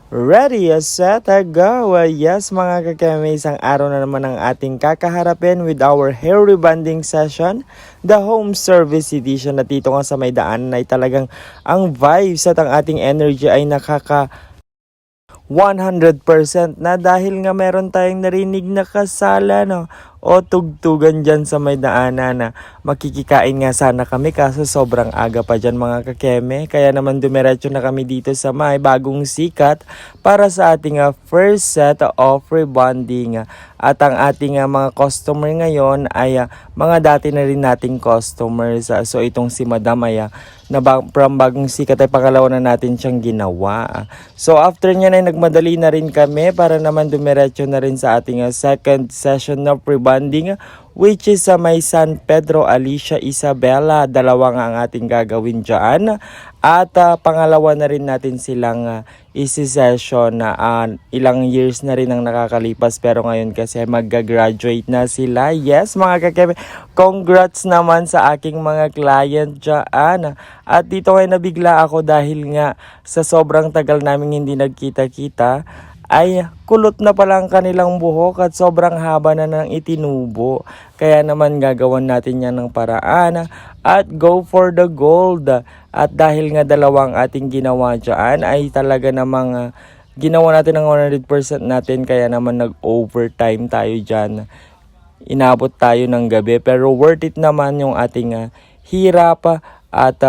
Ready, set, go! Yes mga kakeme, isang araw na naman ang ating kakaharapin with our hair rebonding session, the home service edition. At dito nga sa may daan ay talagang ang vibes at ang ating energy ay nakaka 100% na dahil nga meron tayong narinig na kasala no o tugtugan dyan sa may daanan na makikikain nga sana kami kaso sobrang aga pa dyan mga kakeme, kaya naman dumiretso na kami dito sa may bagong sikat para sa ating first set of rebonding. At ang ating mga customer ngayon ay mga dati na rin nating customers. So itong si Madam ay from bagong sikat ay pangalawa na natin siyang ginawa. So after niya ay nagmadali na rin kami para naman dumiretso na rin sa ating second session of rebonding, which is sa may San Pedro Alicia Isabela. Dalawa nga ang ating gagawin dyan. At pangalawa na rin natin silang isi-session na ilang years na rin ang nakakalipas pero ngayon kasi mag-graduate na sila. Yes mga kakebe, congrats naman sa aking mga client dyan. At dito ay nabigla ako dahil nga sa sobrang tagal namin hindi nagkita-kita ay kulot na pala ang kanilang buhok at sobrang haba na ng itinubo. Kaya naman gagawan natin yan ng paraan at go for the gold. At dahil nga dalawang ating ginawa dyan ay talaga namang ginawa natin ng 100% natin, kaya naman nag-overtime tayo dyan. Inabot tayo ng gabi pero worth it naman yung ating hirap at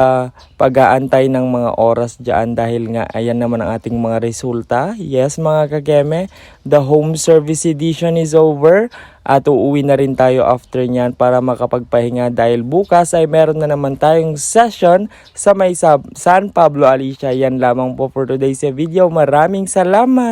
pag-aantay ng mga oras dyan dahil nga ayan naman ang ating mga resulta. Yes mga kakeme, the home service edition is over at uuwi na rin tayo after nyan para makapagpahinga dahil bukas ay meron na naman tayong session sa may San Pablo Alicia. Yan lamang po for today's video. Maraming salamat!